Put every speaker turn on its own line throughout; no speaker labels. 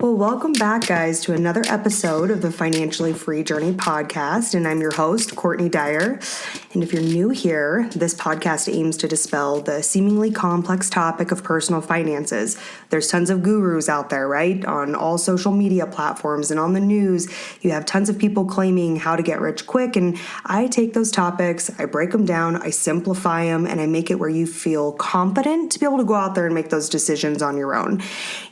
Well, welcome back, guys, to another episode of the Financially Free Journey podcast, and I'm your host, Courtney Dyer. And if you're new here, this podcast aims to dispel the seemingly complex topic of personal finances. There's tons of gurus out there, right? On all social media platforms and on the news, you have tons of people claiming how to get rich quick, and I take those topics, I break them down, I simplify them, and I make it where you feel confident to be able to go out there and make those decisions on your own.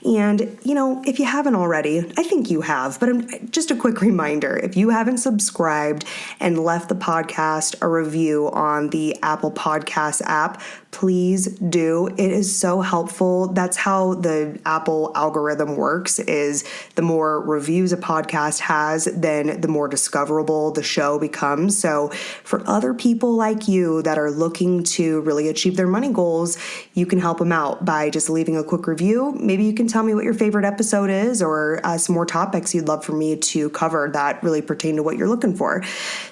And, if you haven't already, I think you have, but just a quick reminder, if you haven't subscribed and left the podcast a review on the Apple Podcast app, please do. It is so helpful. That's how the Apple algorithm works, is the more reviews a podcast has, then the more discoverable the show becomes. So for other people like you that are looking to really achieve their money goals, you can help them out by just leaving a quick review. Maybe you can tell me what your favorite episode is, or some more topics you'd love for me to cover that really pertain to what you're looking for.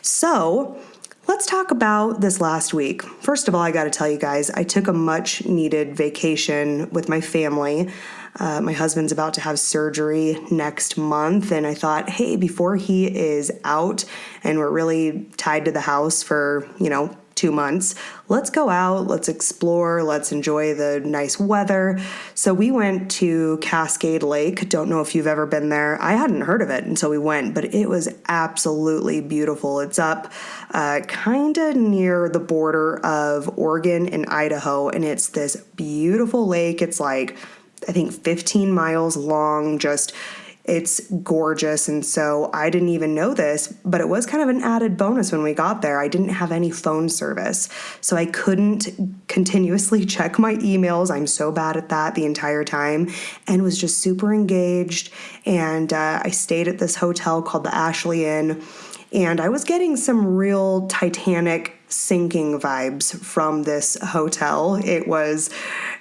So let's talk about this last week. First of all, I got to tell you guys, I took a much needed vacation with my family. My husband's about to have surgery next month, and I thought, hey, before he is out and we're really tied to the house for, 2 months, let's go out, let's explore, let's enjoy the nice weather. So we went to Cascade Lake. Don't know if you've ever been there. I hadn't heard of it until we went, but it was absolutely beautiful. It's up kind of near the border of Oregon and Idaho, and it's this beautiful lake. It's like, I think 15 miles long, it's gorgeous. And so I didn't even know this, but it was kind of an added bonus when we got there. I didn't have any phone service, so I couldn't continuously check my emails. I'm so bad at that the entire time, and was just super engaged. And I stayed at this hotel called the Ashley Inn, and I was getting some real Titanic sinking vibes from this hotel. It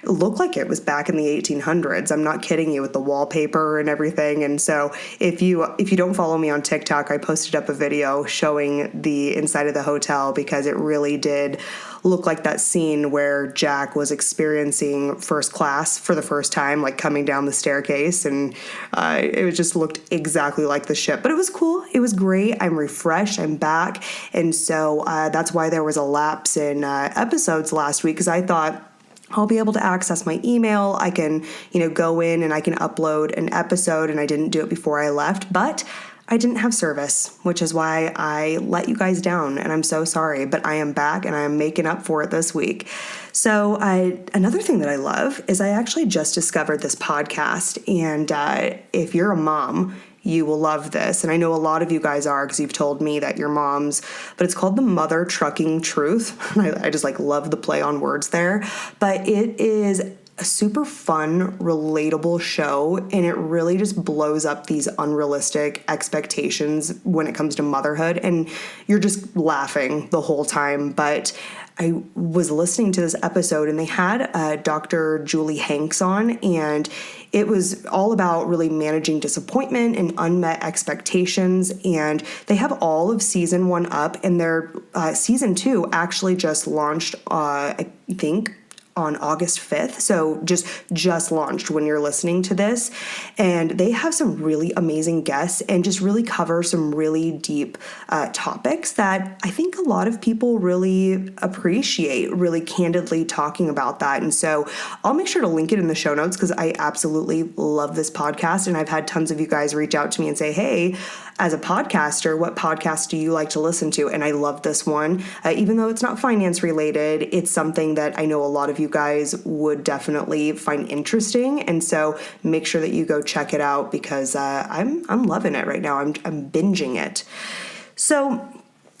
looked like it was back in the 1800s. I'm not kidding you, with the wallpaper and everything. And so if you don't follow me on TikTok, I posted up a video showing the inside of the hotel, because it really did look like that scene where Jack was experiencing first class for the first time, like coming down the staircase, and it just looked exactly like the ship. But it was cool. It was great. I'm refreshed. I'm back. And so that's why there was a lapse in episodes last week, because I thought, I'll be able to access my email. I can, go in and I can upload an episode, and I didn't do it before I left, but I didn't have service, which is why I let you guys down, and I'm so sorry, but I am back and I am making up for it this week. So another thing that I love is I actually just discovered this podcast, and if you're a mom, you will love this. And I know a lot of you guys are, because you've told me that you're moms, but it's called The Mother Trucking Truth. I just love the play on words there, but it is a super fun, relatable show, and it really just blows up these unrealistic expectations when it comes to motherhood, and you're just laughing the whole time. But I was listening to this episode, and they had Dr. Julie Hanks on, and it was all about really managing disappointment and unmet expectations. And they have all of season 1 up, and their season 2 actually just launched, I think, on August 5th. So just launched when you're listening to this. And they have some really amazing guests and just really cover some really deep topics that I think a lot of people really appreciate, really candidly talking about that. And so I'll make sure to link it in the show notes, because I absolutely love this podcast. And I've had tons of you guys reach out to me and say, hey, as a podcaster, what podcast do you like to listen to? And I love this one. Even though it's not finance related, it's something that I know a lot of you guys would definitely find interesting. And so make sure that you go check it out, because I'm loving it right now. I'm binging it. So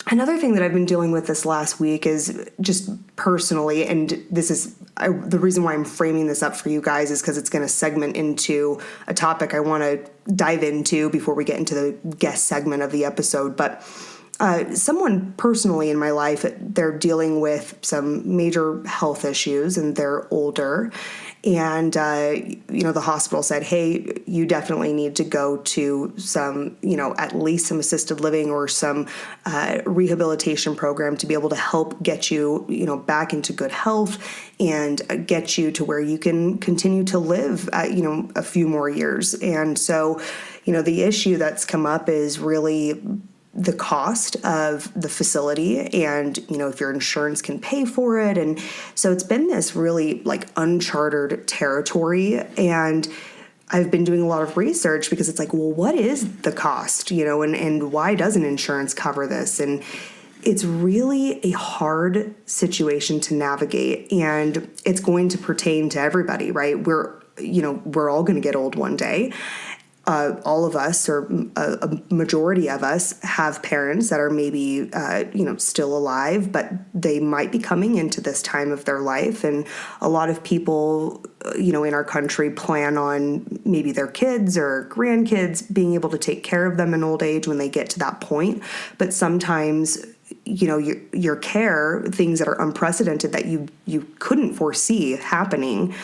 another thing that I've been dealing with this last week is just personally, and this is the reason why I'm framing this up for you guys, is because it's going to segment into a topic I want to dive into before we get into the guest segment of the episode. But someone personally in my life, they're dealing with some major health issues and they're older. And, the hospital said, hey, you definitely need to go to some, at least some assisted living or some rehabilitation program to be able to help get you, back into good health and get you to where you can continue to live, a few more years. And so, the issue that's come up is really the cost of the facility and, if your insurance can pay for it. And so it's been this really like uncharted territory. And I've been doing a lot of research because it's like, well, what is the cost, and why doesn't insurance cover this? And it's really a hard situation to navigate, and it's going to pertain to everybody, right? We're all going to get old one day. All of us, or a majority of us, have parents that are maybe, still alive, but they might be coming into this time of their life. And a lot of people, in our country plan on maybe their kids or grandkids being able to take care of them in old age when they get to that point. But sometimes, your care, things that are unprecedented that you couldn't foresee happening,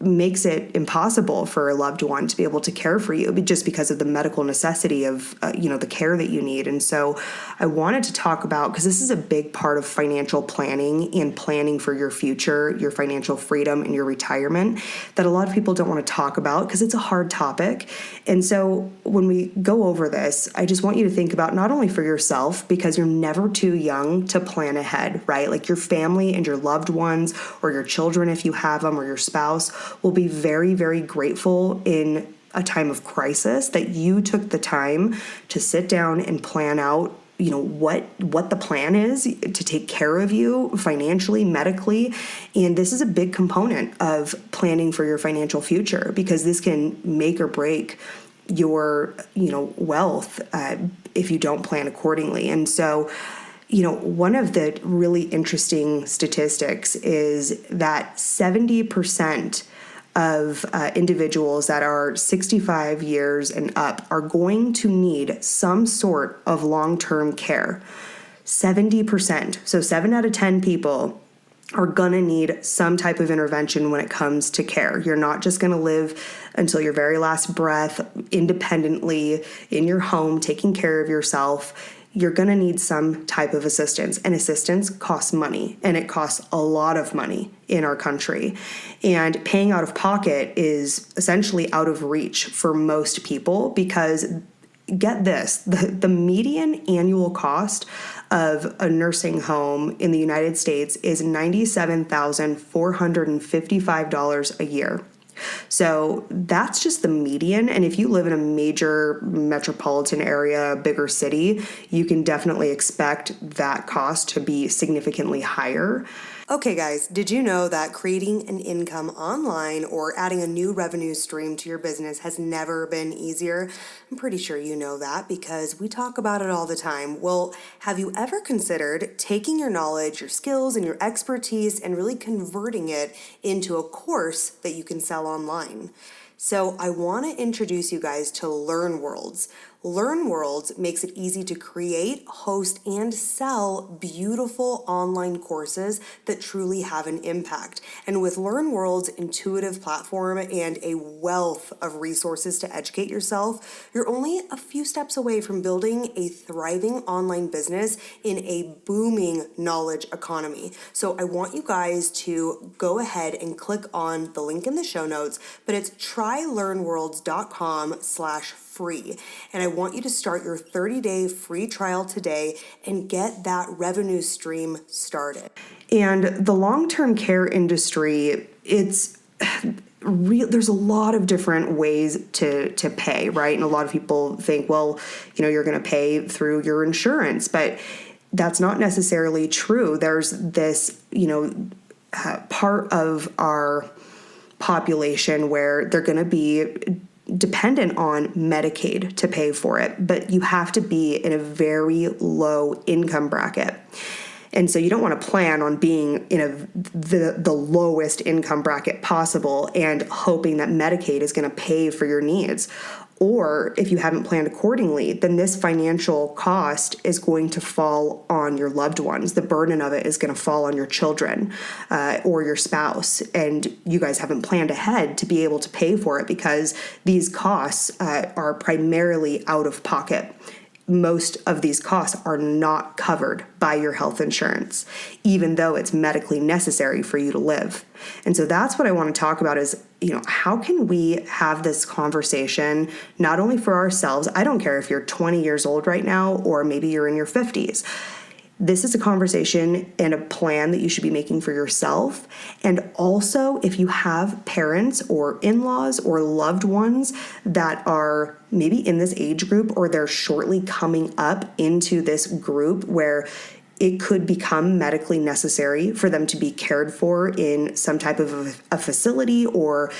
makes it impossible for a loved one to be able to care for you just because of the medical necessity of, the care that you need. And so I wanted to talk about, because this is a big part of financial planning and planning for your future, your financial freedom and your retirement, that a lot of people don't want to talk about because it's a hard topic. And so when we go over this, I just want you to think about not only for yourself, because you're never too young to plan ahead, right? Like your family and your loved ones, or your children if you have them, or your spouse, will be very, very grateful in a time of crisis that you took the time to sit down and plan out, what the plan is to take care of you financially, medically. And this is a big component of planning for your financial future, because this can make or break your, wealth if you don't plan accordingly. And so, one of the really interesting statistics is that 70% of individuals that are 65 years and up are going to need some sort of long-term care. 70%. So 7 out of 10 people are going to need some type of intervention when it comes to care. You're not just going to live until your very last breath independently in your home, taking care of yourself. You're going to need some type of assistance, and assistance costs money, and it costs a lot of money in our country. And paying out of pocket is essentially out of reach for most people, because get this, the median annual cost of a nursing home in the United States is $97,455 a year. So that's just the median. And if you live in a major metropolitan area, a bigger city, you can definitely expect that cost to be significantly higher. Okay, guys, did you know that creating an income online or adding a new revenue stream to your business has never been easier? I'm pretty sure you know that because we talk about it all the time. Well, have you ever considered taking your knowledge, your skills, and your expertise and really converting it into a course that you can sell online? So I want to introduce you guys to Learn Worlds. Learn Worlds makes it easy to create, host, and sell beautiful online courses that truly have an impact. And with Learn Worlds' intuitive platform and a wealth of resources to educate yourself, you're only a few steps away from building a thriving online business in a booming knowledge economy. So I want you guys to go ahead and click on the link in the show notes, but it's trylearnworlds.com/free. And I want you to start your 30-day free trial today and get that revenue stream started. And the long-term care industry, there's a lot of different ways to pay, right? And a lot of people think, well, you're going to pay through your insurance, but that's not necessarily true. There's this, part of our population where they're going to be dependent on Medicaid to pay for it, but you have to be in a very low income bracket. And so you don't want to plan on being in the lowest income bracket possible and hoping that Medicaid is going to pay for your needs. Or if you haven't planned accordingly, then this financial cost is going to fall on your loved ones. The burden of it is going to fall on your children or your spouse. And you guys haven't planned ahead to be able to pay for it because these costs are primarily out of pocket. Most of these costs are not covered by your health insurance, even though it's medically necessary for you to live. And so that's what I want to talk about is, how can we have this conversation, not only for ourselves? I don't care if you're 20 years old right now, or maybe you're in your 50s. This is a conversation and a plan that you should be making for yourself. And also, if you have parents or in-laws or loved ones that are maybe in this age group, or they're shortly coming up into this group where it could become medically necessary for them to be cared for in some type of a facility, or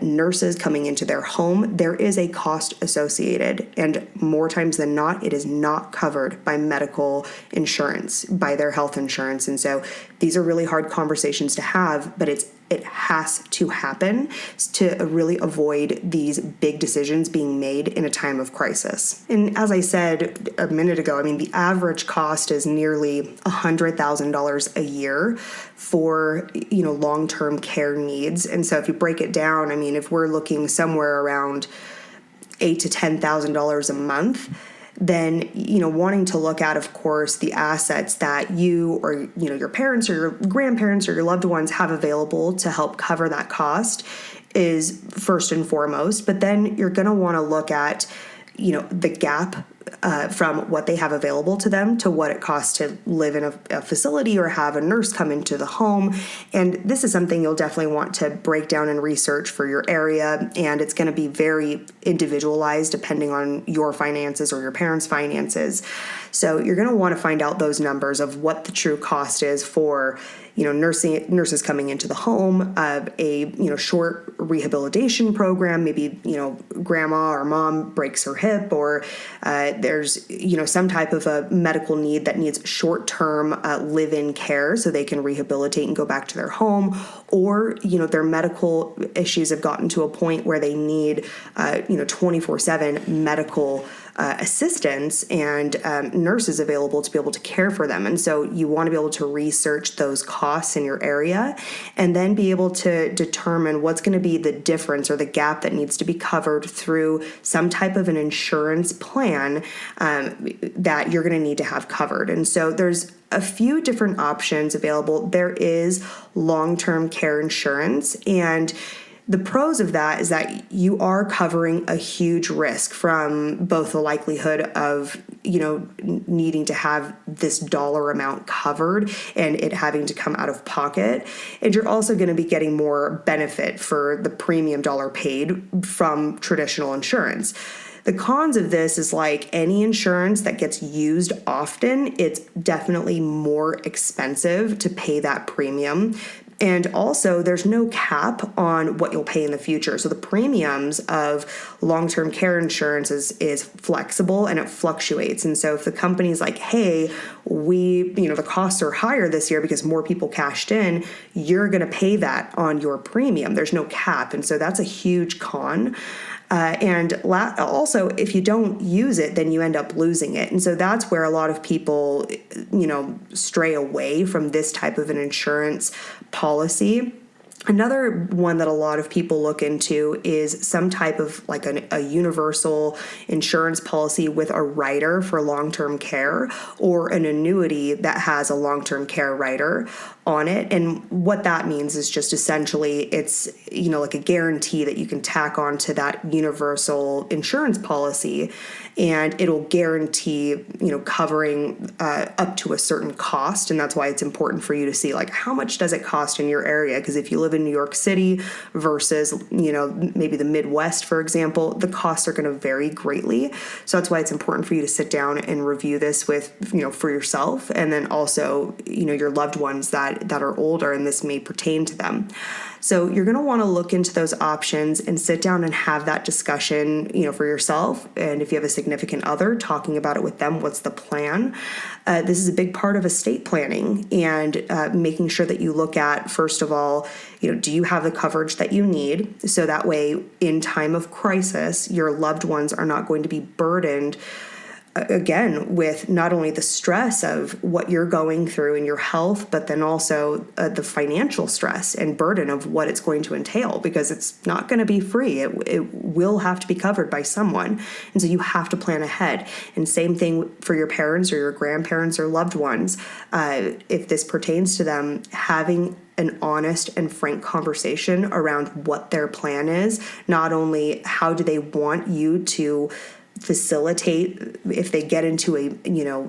nurses coming into their home, there is a cost associated. And more times than not, it is not covered by medical insurance, by their health insurance. And so these are really hard conversations to have, but it has to happen to really avoid these big decisions being made in a time of crisis. And as I said a minute ago, the average cost is nearly $100,000 a year for, long-term care needs. And so if you break it down, if we're looking somewhere around $8,000 to $10,000 a month, then, wanting to look at, of course, the assets that you or, your parents or your grandparents or your loved ones have available to help cover that cost is first and foremost. But then you're going to want to look at, the gap from what they have available to them to what it costs to live in a facility or have a nurse come into the home. And this is something you'll definitely want to break down and research for your area. And it's going to be very individualized depending on your finances or your parents' finances. So you're going to want to find out those numbers of what the true cost is for nurses coming into the home, a short rehabilitation program. Maybe grandma or mom breaks her hip, or there's some type of a medical need that needs short-term live-in care so they can rehabilitate and go back to their home, or their medical issues have gotten to a point where they need 24/7 medical assistance and nurses available to be able to care for them. And so you want to be able to research those costs in your area and then be able to determine what's going to be the difference or the gap that needs to be covered through some type of an insurance plan that you're going to need to have covered. And so there's a few different options available. There is long-term care insurance, and the pros of that is that you are covering a huge risk from both the likelihood of, needing to have this dollar amount covered and it having to come out of pocket. And you're also going to be getting more benefit for the premium dollar paid from traditional insurance. The cons of this is like any insurance that gets used often, it's definitely more expensive to pay that premium. And also, there's no cap on what you'll pay in the future. So the premiums of long-term care insurance is flexible and it fluctuates. And so if the company's like, hey, the costs are higher this year because more people cashed in, you're going to pay that on your premium. There's no cap. And so that's a huge con. Also, if you don't use it, then you end up losing it. And so that's where a lot of people, stray away from this type of an insurance policy. Another one that a lot of people look into is some type of like a universal insurance policy with a rider for long-term care, or an annuity that has a long-term care rider on it. And what that means is just essentially it's, like a guarantee that you can tack on to that universal insurance policy, and it'll guarantee, covering up to a certain cost. And that's why it's important for you to see like how much does it cost in your area? Because if you live in New York City versus, maybe the Midwest, for example, the costs are going to vary greatly. So that's why it's important for you to sit down and review this with, for yourself, and then also, your loved ones that are older and this may pertain to them. So you're going to want to look into those options and sit down and have that discussion, for yourself. And if you have a significant other, talking about it with them, what's the plan? This is a big part of estate planning and making sure that you look at, first of all, do you have the coverage that you need? So that way, in time of crisis, your loved ones are not going to be burdened again with not only the stress of what you're going through in your health, but then also the financial stress and burden of what it's going to entail, because it's not going to be free. It will have to be covered by someone. And so you have to plan ahead. And same thing for your parents or your grandparents or loved ones. If this pertains to them, having an honest and frank conversation around what their plan is, not only how do they want you to facilitate if they get into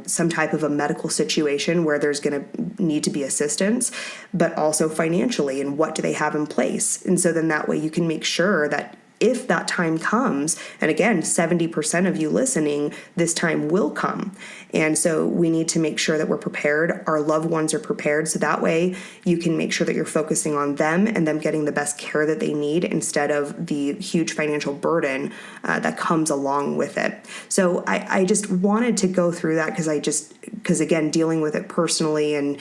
some type of a medical situation where there's going to need to be assistance, but also financially, and what do they have in place. And so then that way you can make sure that if that time comes, and again, 70% of you listening, this time will come. And so we need to make sure that we're prepared, our loved ones are prepared, so that way you can make sure that you're focusing on them and them getting the best care that they need instead of the huge financial burden that comes along with it. So I just wanted to go through that because again, dealing with it personally and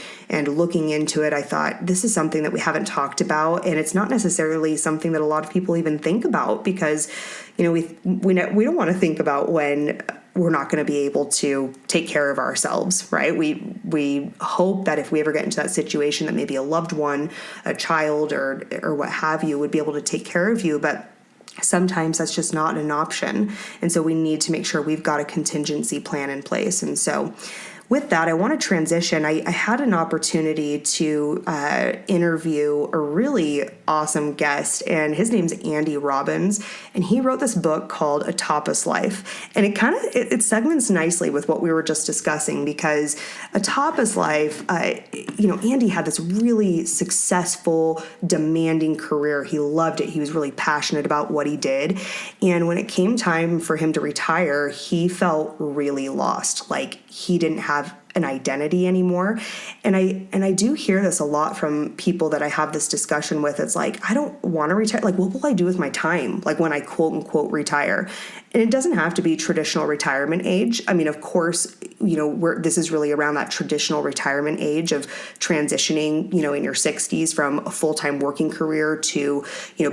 looking into it, I thought this is something that we haven't talked about, and it's not necessarily something that a lot of people even think about, because we don't want to think about when we're not going to be able to take care of ourselves, right? We hope that if we ever get into that situation, that maybe a loved one, a child, or what have you, would be able to take care of you, but sometimes that's just not an option. And so we need to make sure we've got a contingency plan in place. And so with that, I want to transition. I had an opportunity to interview a really awesome guest, and his name's Andy Robbins, and he wrote this book called A Tapas Life. And it segments nicely with what we were just discussing, because A Tapas Life, Andy had this really successful, demanding career. He loved it. He was really passionate about what he did. And when it came time for him to retire, he felt really lost. Like he didn't have an identity anymore. And I do hear this a lot from people that I have this discussion with. It's like, I don't want to retire. Like, what will I do with my time? Like when I quote unquote retire. And it doesn't have to be traditional retirement age. I mean, of course, this is really around that traditional retirement age of transitioning, in your 60s from a full-time working career to,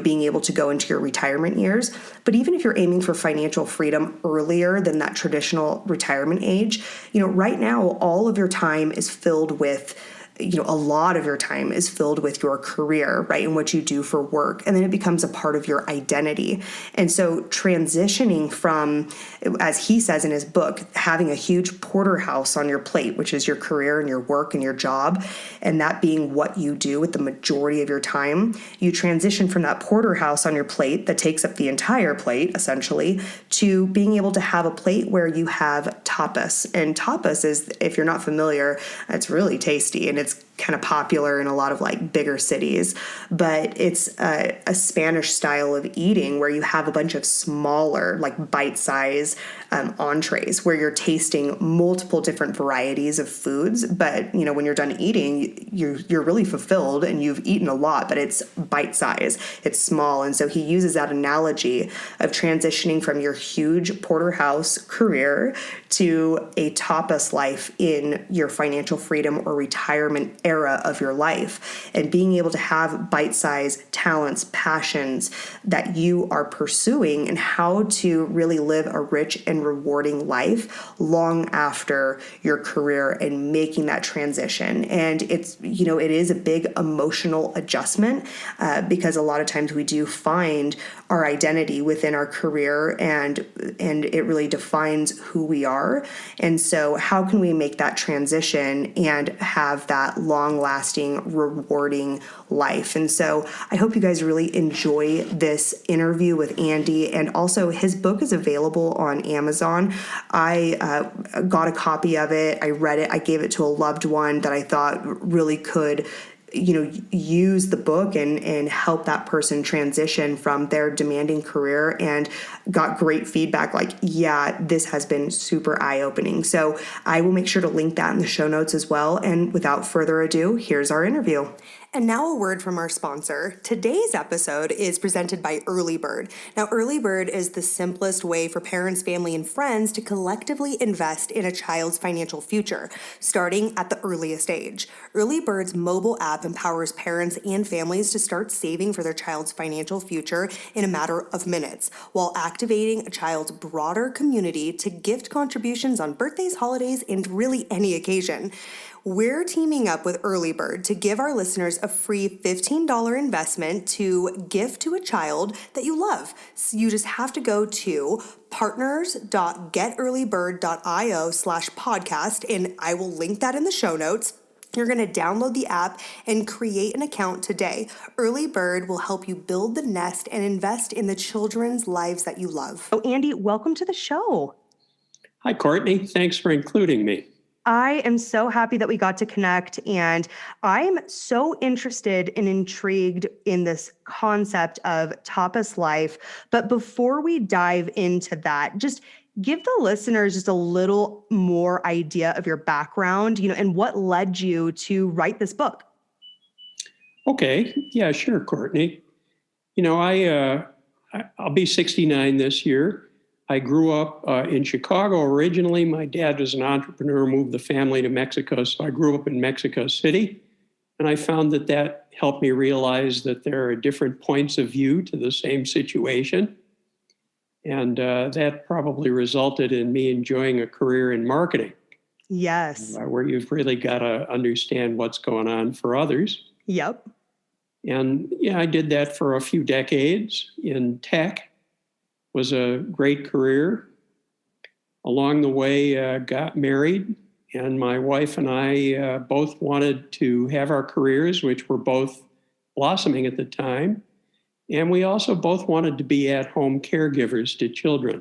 being able to go into your retirement years. But even if you're aiming for financial freedom earlier than that traditional retirement age, right now, all of your time is filled with a lot of your time is filled with your career, right, and what you do for work. And then it becomes a part of your identity. And so transitioning from, as he says in his book, having a huge porterhouse on your plate, which is your career and your work and your job, and that being what you do with the majority of your time, you transition from that porterhouse on your plate that takes up the entire plate, essentially, to being able to have a plate where you have tapas. And tapas is, if you're not familiar, it's really tasty, and it's kind of popular in a lot of like bigger cities, but it's a Spanish style of eating where you have a bunch of smaller, like bite-size entrees where you're tasting multiple different varieties of foods. But when you're done eating, you're really fulfilled and you've eaten a lot, but it's bite-size, it's small. And so he uses that analogy of transitioning from your huge porterhouse career to a tapas life in your financial freedom or retirement era of your life, and being able to have bite-sized talents, passions that you are pursuing, and how to really live a rich and rewarding life long after your career, and making that transition. And it's, it is a big emotional adjustment because a lot of times we do find our identity within our career, and it really defines who we are. And so how can we make that transition and have that long-lasting, rewarding life? And so I hope you guys really enjoy this interview with Andy. And also his book is available on Amazon. I got a copy of it. I read it. I gave it to a loved one that I thought really could use the book and help that person transition from their demanding career, and got great feedback like, yeah, this has been super eye-opening. So I will make sure to link that in the show notes as well. And without further ado, here's our interview. And now a word from our sponsor. Today's episode is presented by Early Bird. Now, Early Bird is the simplest way for parents, family, and friends to collectively invest in a child's financial future, starting at the earliest age. Early Bird's mobile app empowers parents and families to start saving for their child's financial future in a matter of minutes, while activating a child's broader community to gift contributions on birthdays, holidays, and really any occasion. We're teaming up with Early Bird to give our listeners a free $15 investment to gift to a child that you love. So you just have to go to partners.getearlybird.io/podcast, and I will link that in the show notes. You're going to download the app and create an account today. Early Bird will help you build the nest and invest in the children's lives that you love. Oh, Andy, welcome to the show.
Hi, Courtney. Thanks for including me.
I am so happy that we got to connect, and I'm so interested and intrigued in this concept of Tapas Life. But before we dive into that, just give the listeners just a little more idea of your background, and what led you to write this book.
Okay. Yeah, sure, Courtney. I'll be 69 this year. I grew up in Chicago originally. My dad was an entrepreneur, moved the family to Mexico. So I grew up in Mexico City. And I found that helped me realize that there are different points of view to the same situation. And that probably resulted in me enjoying a career in marketing.
Yes.
Where you've really got to understand what's going on for others.
Yep.
And I did that for a few decades in tech. Was a great career. Along the way, got married, and my wife and I both wanted to have our careers, which were both blossoming at the time. And we also both wanted to be at-home caregivers to children.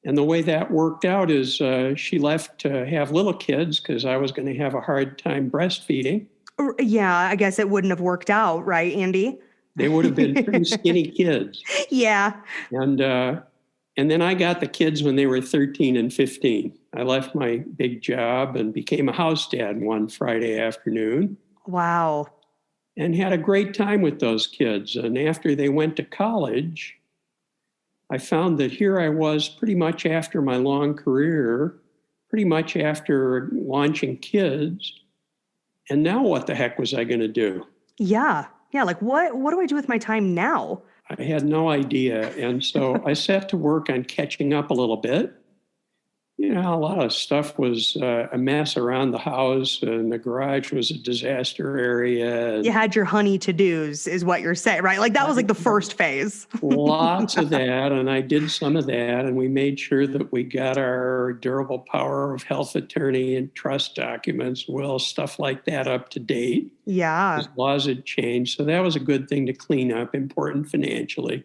And the way that worked out is she left to have little kids because I was going to have a hard time breastfeeding.
Yeah, I guess it wouldn't have worked out, right, Andy?
They would have been pretty skinny kids.
Yeah.
And then I got the kids when they were 13 and 15. I left my big job and became a house dad one Friday afternoon.
Wow.
And had a great time with those kids. And after they went to college, I found that here I was pretty much after my long career, pretty much after launching kids. And now what the heck was I going to do?
Yeah. Yeah, like what do I do with my time now?
I had no idea. And so I set to work on catching up a little bit. A lot of stuff was a mess around the house, and the garage was a disaster area.
You had your honey to-dos is what you're saying, right? Like that was like the first phase.
Lots of that, and I did some of that, and we made sure that we got our durable power of health attorney and trust documents, will, stuff like that up to date.
Yeah.
Because laws had changed, so that was a good thing to clean up, important financially.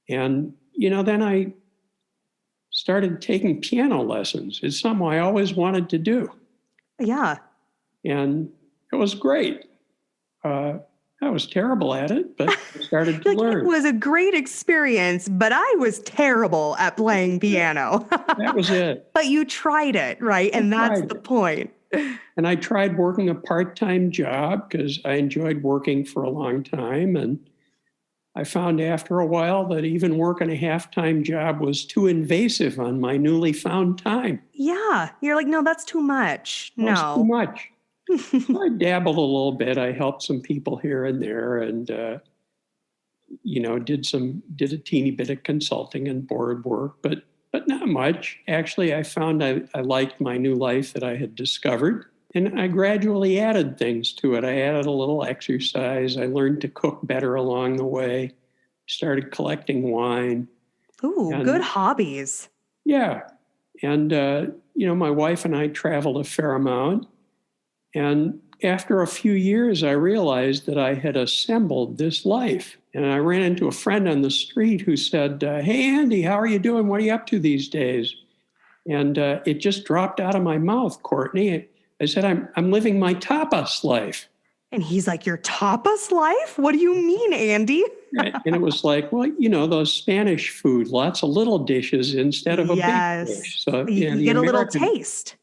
And, then I started taking piano lessons. It's something I always wanted to do.
Yeah.
And it was great. I was terrible at it, but I started to learn.
It was a great experience, but I was terrible at playing piano.
That was it.
But you tried it, right? And that's the point.
And I tried working a part-time job because I enjoyed working for a long time. And I found after a while that even working a half-time job was too invasive on my newly found time.
Yeah. You're like, no, that's too much. No.
That's too much. I dabbled a little bit. I helped some people here and there and, did a teeny bit of consulting and board work, but not much. Actually, I found I liked my new life that I had discovered. And I gradually added things to it. I added a little exercise. I learned to cook better along the way. Started collecting wine.
Ooh, good hobbies.
Yeah. And, my wife and I traveled a fair amount. And after a few years, I realized that I had assembled this life. And I ran into a friend on the street who said, hey, Andy, how are you doing? What are you up to these days? And it just dropped out of my mouth, Courtney. I said, I'm living my tapas life.
And he's like, your tapas life? What do you mean, Andy?
And it was like, well, those Spanish food, lots of little dishes instead of a big dish.
So you get a little taste.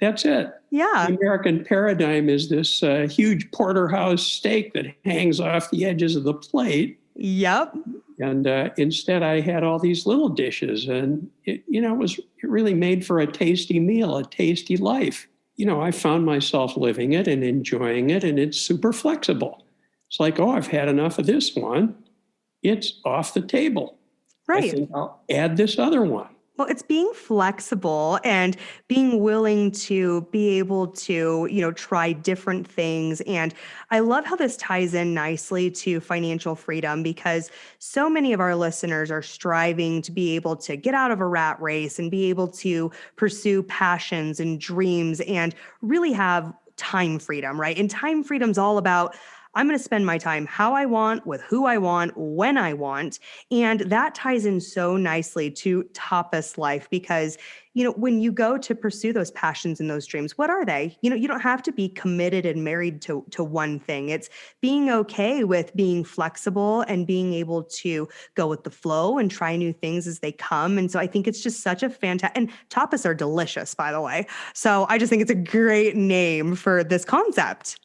That's it.
Yeah.
The American paradigm is this huge porterhouse steak that hangs off the edges of the plate.
Yep.
And instead, I had all these little dishes, and it really made for a tasty meal, a tasty life. I found myself living it and enjoying it, and it's super flexible. It's like, oh, I've had enough of this one. It's off the table. I
Right.
think I'll add this other one.
Well, it's being flexible and being willing to be able to, try different things. And I love how this ties in nicely to financial freedom because so many of our listeners are striving to be able to get out of a rat race and be able to pursue passions and dreams and really have time freedom, right? And time freedom's all about I'm going to spend my time how I want, with who I want, when I want. And that ties in so nicely to Tapas Life because, when you go to pursue those passions and those dreams, what are they? You don't have to be committed and married to one thing. It's being okay with being flexible and being able to go with the flow and try new things as they come. And so I think it's just such a fantastic, and tapas are delicious, by the way. So I just think it's a great name for this concept.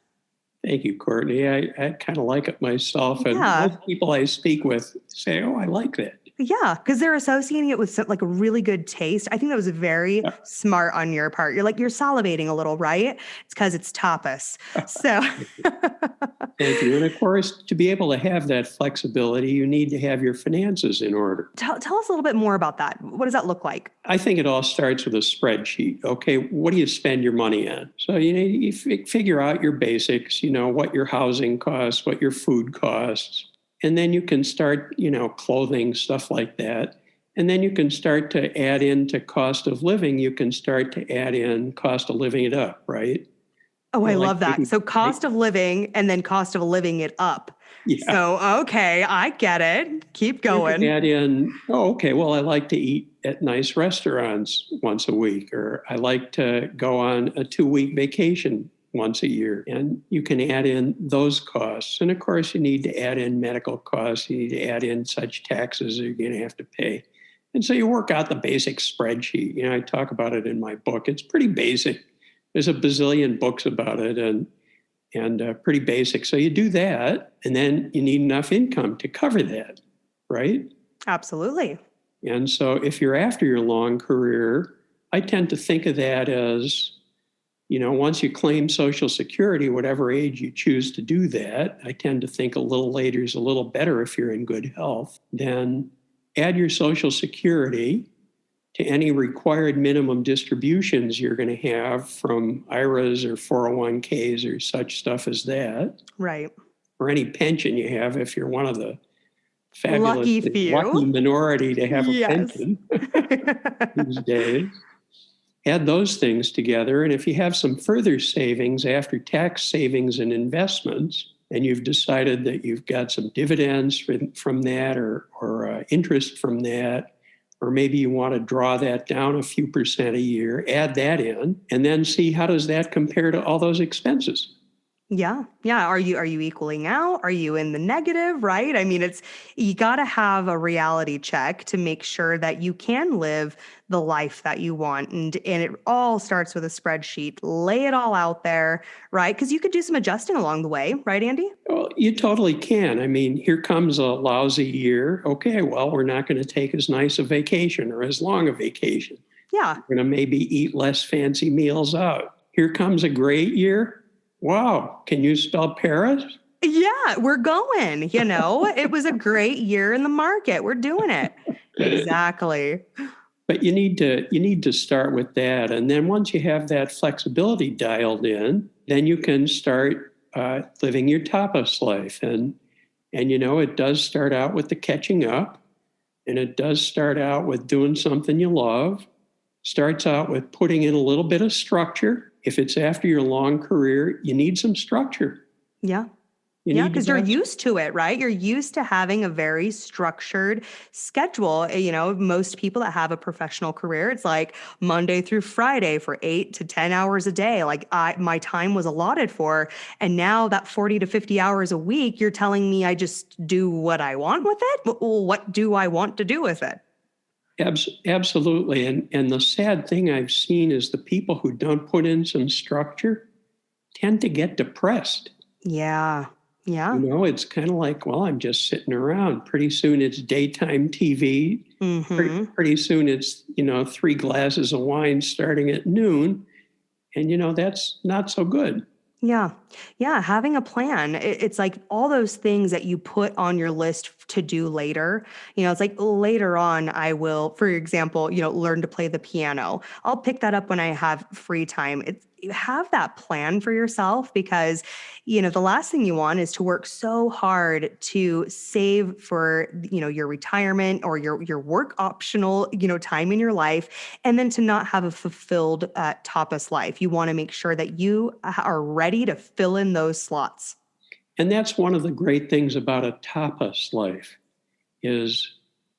Thank you, Courtney. I kind of like it myself. And
Yeah.
most people I speak with say, oh, I like that.
Yeah, because they're associating it with like a really good taste. I think that was very
Yeah.
smart on your part. You're salivating a little, right? It's because it's tapas. So
Thank you. And of course, to be able to have that flexibility, you need to have your finances in order.
tell us a little bit more about that. What does that look like?
I think it all starts with a spreadsheet. Okay, what do you spend your money on? So you figure out your basics, what your housing costs, what your food costs. And then you can start, clothing, stuff like that. And then you can start to add into cost of living. You can start to add in cost of living it up, right?
Oh, I
Like
love that. So cost of living and then cost of living it up.
Yeah.
So, okay, I get it. Keep
You
going.
can add in, oh, okay, well, I like to eat at nice restaurants once a week, or I like to go on a 2-week vacation once a year. And you can add in those costs. And of course, you need to add in medical costs. You need to add in such taxes that you're going to have to pay. And so you work out the basic spreadsheet. I talk about it in my book. It's pretty basic. There's a bazillion books about it and pretty basic. So you do that, and then you need enough income to cover that, right?
Absolutely.
And so if you're after your long career, I tend to think of that as, once you claim Social Security, whatever age you choose to do that, I tend to think a little later is a little better if you're in good health. Then add your Social Security to any required minimum distributions you're going to have from IRAs or 401ks or such stuff as that.
Right.
Or any pension you have if you're one of the fabulous
Lucky
minority to have
Yes.
a pension these days. Add those things together. And if you have some further savings after tax savings and investments, and you've decided that you've got some dividends from that or interest from that, or maybe you want to draw that down a few percent a year, add that in, and then see how does that compare to all those expenses.
Yeah. Yeah. Are you equaling out? Are you in the negative? Right. I mean, you got to have a reality check to make sure that you can live the life that you want. And it all starts with a spreadsheet. Lay it all out there, right? Because you could do some adjusting along the way, right, Andy?
Well, you totally can. I mean, here comes a lousy year. Okay, well, we're not going to take as nice a vacation or as long a vacation.
Yeah.
We're going to maybe eat less fancy meals out. Here comes a great year. Wow. Can you spell Paris?
Yeah, we're going, it was a great year in the market. We're doing it. Exactly.
But you need to start with that. And then once you have that flexibility dialed in, then you can start living your tapas life. And it does start out with the catching up. And it does start out with doing something you love. Starts out with putting in a little bit of structure. If it's after your long career, you need some structure.
Yeah.
Yeah,
because you're used to it, right? You're used to having a very structured schedule. Most people that have a professional career, it's like Monday through Friday for 8 to 10 hours a day. Like my time was allotted for. And now that 40 to 50 hours a week, you're telling me I just do what I want with it? Well, what do I want to do with it?
Absolutely. And the sad thing I've seen is the people who don't put in some structure tend to get depressed.
Yeah. Yeah.
It's kind of like, well, I'm just sitting around. Pretty soon it's daytime TV.
Mm-hmm.
Pretty soon it's, 3 glasses of wine starting at noon. And, that's not so good.
Yeah. Yeah. Having a plan. It's like all those things that you put on your list to do later. It's like later on, I will, for example, learn to play the piano. I'll pick that up when I have free time. You have that plan for yourself because, the last thing you want is to work so hard to save for, your retirement or your work optional, time in your life, and then to not have a fulfilled tapas life. You want to make sure that you are ready to fill in those slots.
And that's one of the great things about a tapas life is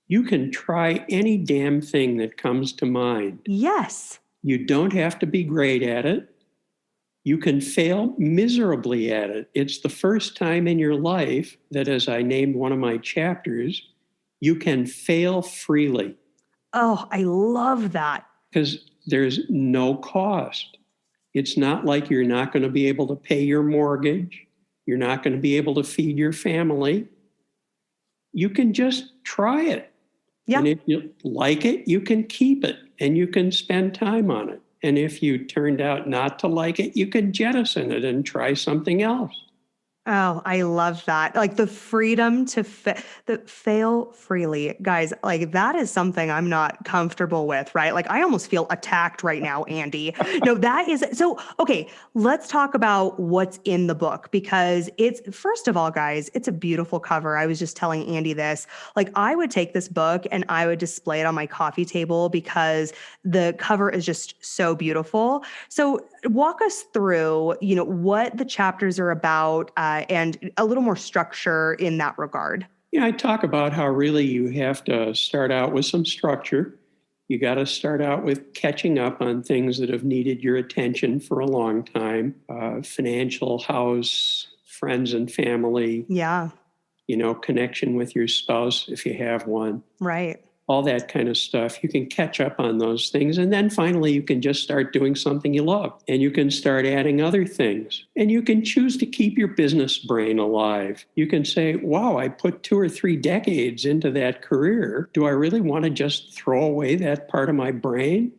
you can try any damn thing that comes to mind.
Yes.
You don't have to be great at it. You can fail miserably at it. It's the first time in your life that, as I named one of my chapters, you can fail freely.
Oh, I love that.
Because there's no cost. It's not like you're not going to be able to pay your mortgage. You're not going to be able to feed your family. You can just try it.
Yeah.
And if you like it, you can keep it and you can spend time on it. And if you turned out not to like it, you can jettison it and try something else.
Oh, I love that. Like the freedom to fail freely. Guys, like that is something I'm not comfortable with, right? Like I almost feel attacked right now, Andy. No, that is so okay, let's talk about what's in the book because it's first of all, guys, it's a beautiful cover. I was just telling Andy this. Like I would take this book and I would display it on my coffee table because the cover is just so beautiful. So walk us through, what the chapters are about and a little more structure in that regard.
Yeah, I talk about how really you have to start out with some structure. You got to start out with catching up on things that have needed your attention for a long time, financial, house, friends and family,
Yeah,
connection with your spouse if you have one.
right.
All that kind of stuff. You can catch up on those things. And then finally, you can just start doing something you love. And you can start adding other things. And you can choose to keep your business brain alive. You can say, wow, I put 2 or 3 decades into that career. Do I really want to just throw away that part of my brain?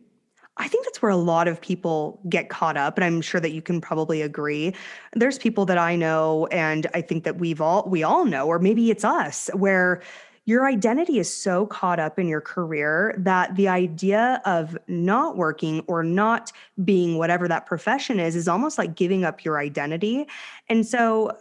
I think that's where a lot of people get caught up, and I'm sure that you can probably agree. There's people that I know, and I think that we all know, or maybe it's us, where your identity is so caught up in your career that the idea of not working or not being whatever that profession is almost like giving up your identity. And so,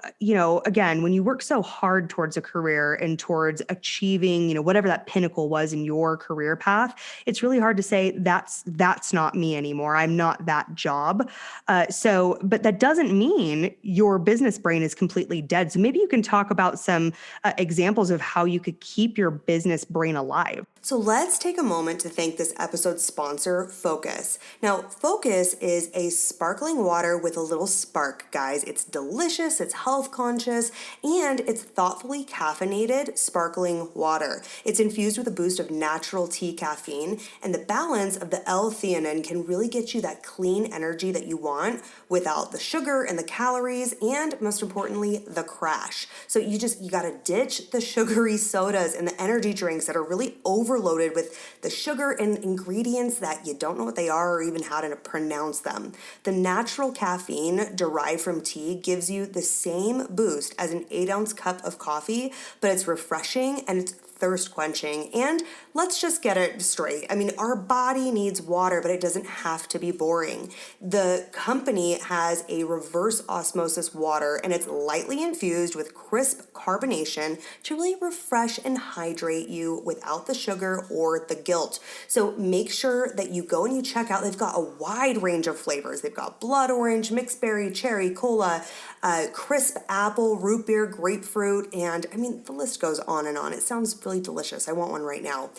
again, when you work so hard towards a career and towards achieving, whatever that pinnacle was in your career path, it's really hard to say that's not me anymore. I'm not that job. But that doesn't mean your business brain is completely dead. So maybe you can talk about some examples of how you could keep your business brain alive.
So let's take a moment to thank this episode's sponsor, Focus. Now, Focus is a sparkling water with a little spark, guys. It's delicious, it's health conscious, and it's thoughtfully caffeinated sparkling water. It's infused with a boost of natural tea caffeine, and the balance of the L-theanine can really get you that clean energy that you want without the sugar and the calories, and most importantly, the crash. So you gotta ditch the sugary sodas and the energy drinks that are really overloaded with the sugar and ingredients that you don't know what they are or even how to pronounce them. The natural caffeine derived from tea gives you the same boost as an 8-ounce cup of coffee, but it's refreshing and it's thirst quenching. And let's just get it straight. I mean, our body needs water, but it doesn't have to be boring. The company has a reverse osmosis water, and it's lightly infused with crisp carbonation to really refresh and hydrate you without the sugar or the guilt. So make sure that you go and you check out. They've got a wide range of flavors. They've got blood orange, mixed berry, cherry, cola, crisp apple, root beer, grapefruit, and I mean, the list goes on and on. It sounds really delicious. I want one right now.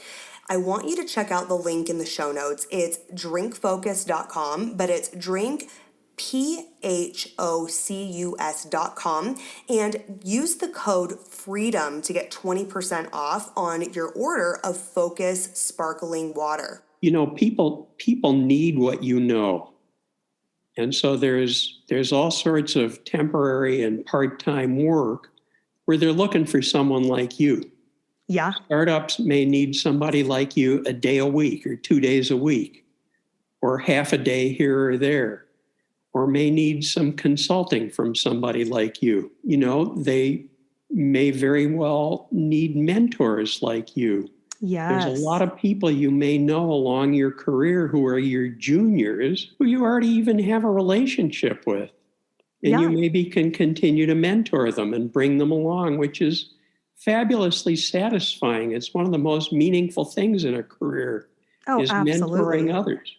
I want you to check out the link in the show notes. It's drinkfocus.com, but it's drink phocus.com, and use the code FREEDOM to get 20% off on your order of Focus Sparkling Water.
People need what you know. And so there's all sorts of temporary and part-time work where they're looking for someone like you.
Yeah.
Startups may need somebody like you a day a week or 2 days a week, or half a day here or there, or may need some consulting from somebody like you. They may very well need mentors like you.
Yes.
There's a lot of people you may know along your career who are your juniors who you already even have a relationship with. And you maybe can continue to mentor them and bring them along, which is fabulously satisfying. It's one of the most meaningful things in a career is
absolutely.
mentoring others.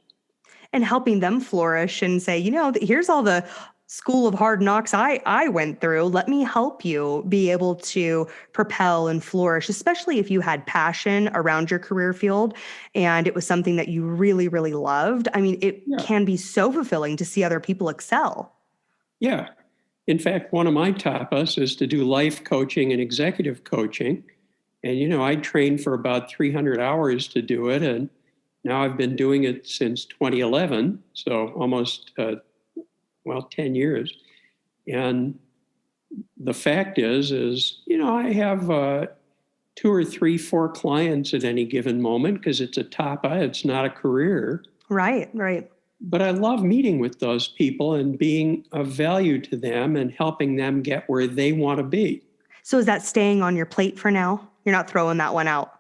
And helping them flourish and say, here's all the school of hard knocks I went through. Let me help you be able to propel and flourish, especially if you had passion around your career field and it was something that you really, really loved. I mean, it can be so fulfilling to see other people excel.
Yeah. In fact, one of my tapas is to do life coaching and executive coaching. And, I trained for about 300 hours to do it. And now I've been doing it since 2011. So almost, 10 years. And the fact is, I have 2 or 3, 4 clients at any given moment because it's a tapa. It's not a career.
Right.
But I love meeting with those people and being of value to them and helping them get where they want to be.
So is that staying on your plate for now? You're not throwing that one out?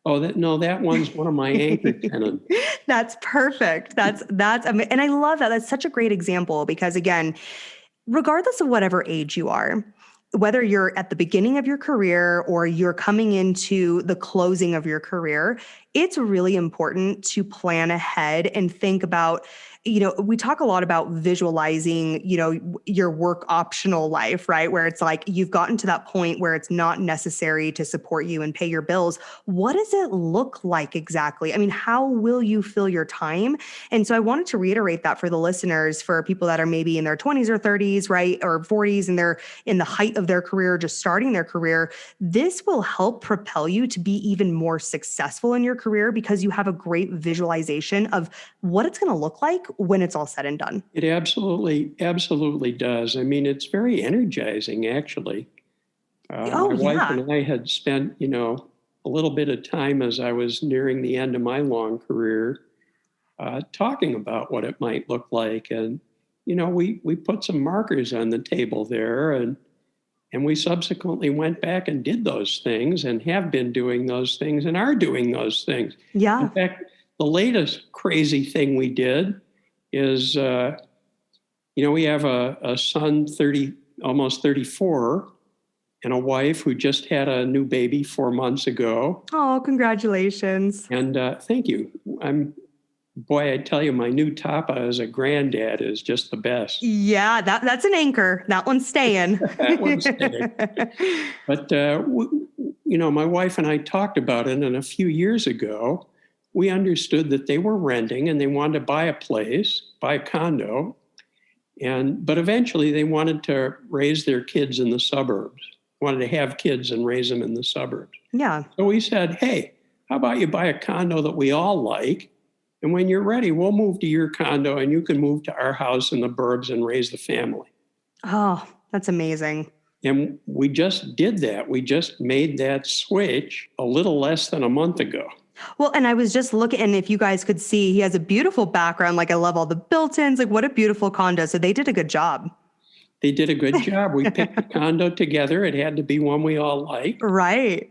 Oh, that one's one of my anchor tenants.
That's perfect. And I love that. That's such a great example because, again, regardless of whatever age you are, whether you're at the beginning of your career or you're coming into the closing of your career, it's really important to plan ahead and think about, we talk a lot about visualizing, your work optional life, right? Where it's like you've gotten to that point where it's not necessary to support you and pay your bills. What does it look like exactly? I mean, how will you fill your time? And so I wanted to reiterate that for the listeners, for people that are maybe in their 20s or 30s, right? Or 40s, and they're in the height of their career, just starting their career. This will help propel you to be even more successful in your career because you have a great visualization of what it's going to look like when it's all said and done.
It absolutely does. I mean, it's very energizing, actually. My wife and I had spent, a little bit of time as I was nearing the end of my long career talking about what it might look like. And, we put some markers on the table there and we subsequently went back and did those things and have been doing those things and are doing those things.
Yeah.
In fact, the latest crazy thing we did is, we have a son, almost 34, and a wife who just had a new baby 4 months ago.
Oh, congratulations.
And thank you. I tell you, my new tapa as a granddad is just the best.
Yeah, that's an anchor. That one's staying.
That one's staying. But, my wife and I talked about it, and a few years ago, we understood that they were renting and they wanted to buy a condo. But eventually they wanted to raise their kids in the suburbs, wanted to have kids and raise them in the suburbs.
Yeah.
So we said, hey, how about you buy a condo that we all like? And when you're ready, we'll move to your condo and you can move to our house in the burbs and raise the family.
Oh, that's amazing.
And we just did that. We just made that switch a little less than a month ago.
Well, and I was just looking, and if you guys could see, he has a beautiful background. Like, I love all the built-ins. Like, what a beautiful condo. So they did a good job.
They did a good job. We picked the condo together. It had to be one we all liked.
Right.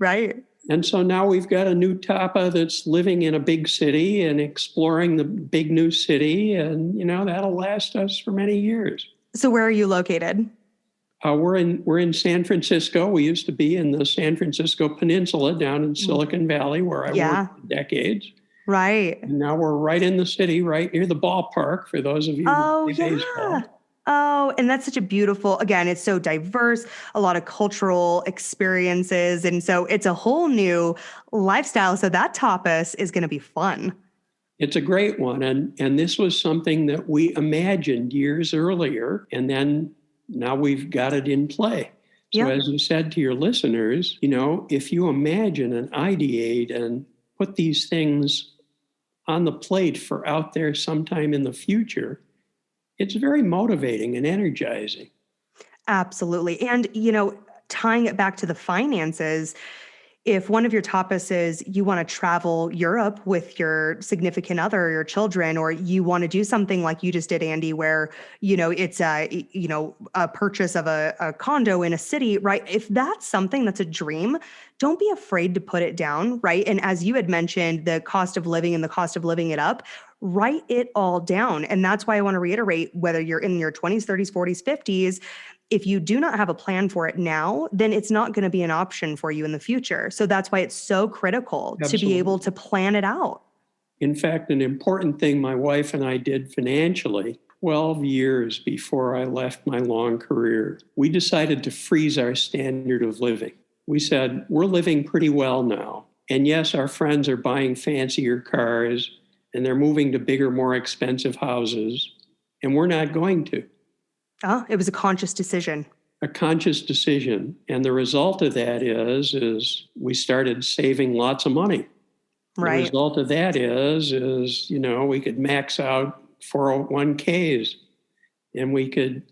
And so now we've got a new tapa that's living in a big city and exploring the big new city. And, that'll last us for many years.
So where are you located?
We're in San Francisco. We used to be in the San Francisco Peninsula down in Silicon Valley, where I worked for decades.
Right.
And now we're right in the city, right near the ballpark, for those of you who play baseball.
Oh, and that's such a beautiful, again, it's so diverse, a lot of cultural experiences. And so it's a whole new lifestyle. So that tapas is going to be fun.
It's a great one. And this was something that we imagined years earlier, and then now we've got it in play. So
Yeah.
as you said to your listeners, if you imagine and ideate and put these things on the plate for out there sometime in the future, it's very motivating and energizing.
Absolutely. And, tying it back to the finances, if one of your tapas is you want to travel Europe with your significant other, or your children, or you want to do something like you just did, Andy, where, it's a purchase of a condo in a city, right? If that's something that's a dream, don't be afraid to put it down, right? And as you had mentioned, the cost of living and the cost of living it up, write it all down. And that's why I want to reiterate, whether you're in your 20s, 30s, 40s, 50s, if you do not have a plan for it now, then it's not going to be an option for you in the future. So that's why it's so critical to be able to plan it out.
In fact, an important thing my wife and I did financially 12 years before I left my long career, we decided to freeze our standard of living. We said, we're living pretty well now. And yes, our friends are buying fancier cars and they're moving to bigger, more expensive houses, and we're not going to.
It was a conscious decision.
A conscious decision. And the result of that is we started saving lots of money.
Right.
The result of that is we could max out 401ks, and we could,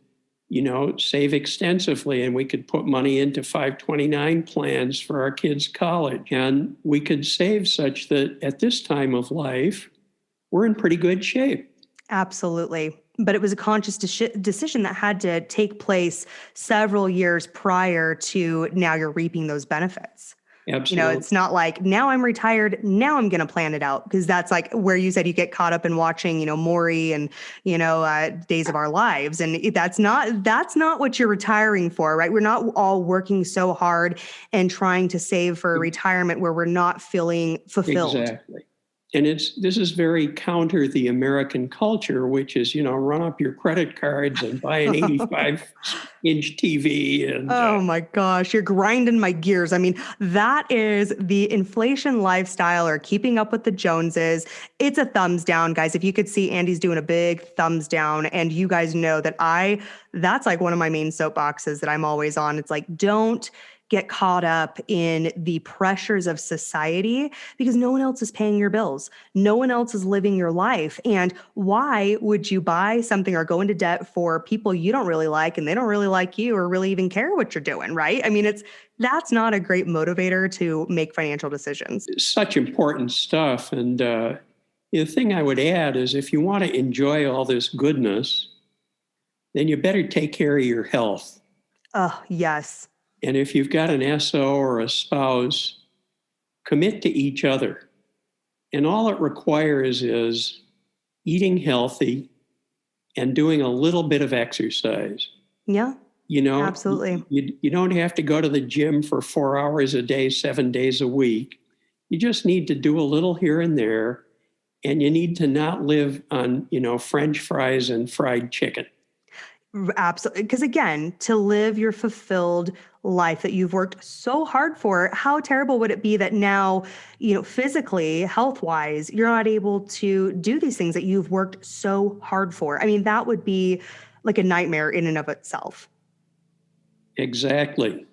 save extensively, and we could put money into 529 plans for our kids' college. And we could save such that at this time of life, we're in pretty good shape.
Absolutely. But it was a conscious decision that had to take place several years prior to now you're reaping those benefits.
Absolutely.
It's not like now I'm retired, now I'm going to plan it out, because that's like where you said you get caught up in watching, Maury and, Days of Our Lives. And that's not what you're retiring for, right? We're not all working so hard and trying to save for retirement where we're not feeling fulfilled.
Exactly. And this is very counter the American culture, which is, run up your credit cards and buy an 85-inch TV. And
oh my gosh, you're grinding my gears. I mean, that is the inflation lifestyle, or keeping up with the Joneses. It's a thumbs down, guys. If you could see, Andy's doing a big thumbs down, and you guys know that that's like one of my main soapboxes that I'm always on. It's like, don't get caught up in the pressures of society, because no one else is paying your bills. No one else is living your life. And why would you buy something or go into debt for people you don't really like, and they don't really like you or really even care what you're doing, right? I mean, that's not a great motivator to make financial decisions.
Such important stuff. And the thing I would add is, if you want to enjoy all this goodness, then you better take care of your health.
Oh, yes.
And if you've got an SO or a spouse, commit to each other. And all it requires is eating healthy and doing a little bit of exercise.
Yeah, absolutely.
You don't have to go to the gym for 4 hours a day, 7 days a week. You just need to do a little here and there. And you need to not live on, French fries and fried chicken.
Absolutely. Because again, to live your fulfilled life that you've worked so hard for, how terrible would it be that now, physically, health-wise, you're not able to do these things that you've worked so hard for? I mean, that would be like a nightmare in and of itself.
Exactly.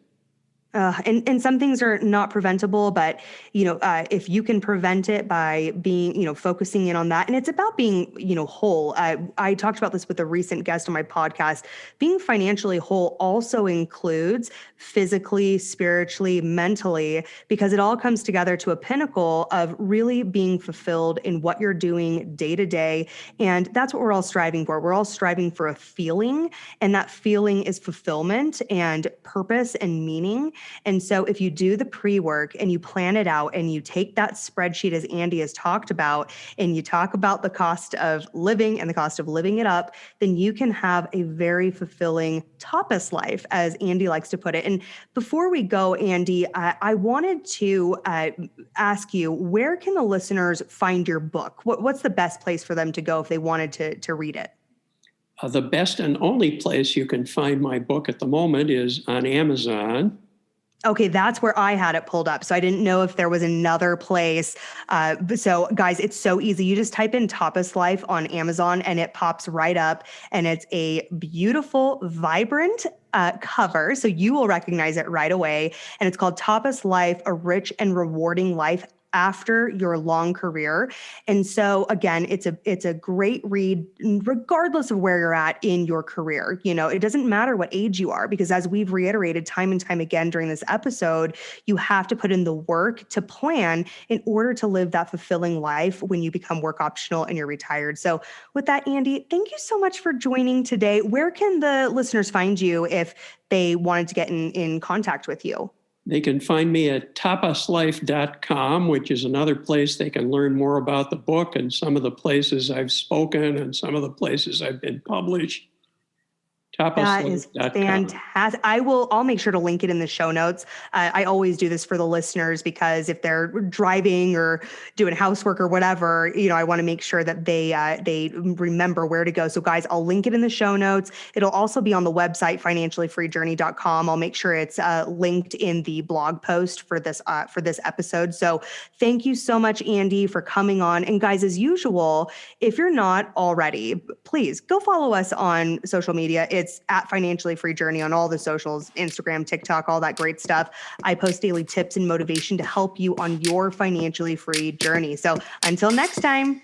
And some things are not preventable, but, if you can prevent it by being, focusing in on that, and it's about being, whole. I talked about this with a recent guest on my podcast. Being financially whole also includes physically, spiritually, mentally, because it all comes together to a pinnacle of really being fulfilled in what you're doing day to day. And that's what we're all striving for. We're all striving for a feeling, and that feeling is fulfillment and purpose and meaning. And so if you do the pre-work and you plan it out and you take that spreadsheet, as Andy has talked about, and you talk about the cost of living and the cost of living it up, then you can have a very fulfilling tapas life, as Andy likes to put it. And before we go, Andy, I wanted to ask you, where can the listeners find your book? What's the best place for them to go if they wanted to read it?
The best and only place you can find my book at the moment is on Amazon.
Okay, that's where I had it pulled up. So I didn't know if there was another place. So guys, it's so easy. You just type in Tapas Life on Amazon and it pops right up. And it's a beautiful, vibrant cover. So you will recognize it right away. And it's called Tapas Life, a rich and rewarding life after your long career. And so again, it's a great read regardless of where you're at in your career. You know, it doesn't matter what age you are, because as we've reiterated time and time again during this episode, you have to put in the work to plan in order to live that fulfilling life when you become work optional and you're retired. So with that, Andy, thank you so much for joining today. Where can the listeners find you if they wanted to get in contact with you?
They can find me at tapaslife.com, which is another place they can learn more about the book and some of the places I've spoken and some of the places I've been published.
That is fantastic. I'll make sure to link it in the show notes. I always do this for the listeners because if they're driving or doing housework or whatever, you know, I want to make sure that they remember where to go. So guys, I'll link it in the show notes. It'll also be on the website, financiallyfreejourney.com. I'll make sure it's linked in the blog post for this episode. So thank you so much, Andy, for coming on. And guys, as usual, if you're not already, please go follow us on social media. It's at Financially Free Journey on all the socials, Instagram, TikTok, all that great stuff. I post daily tips and motivation to help you on your financially free journey. So until next time.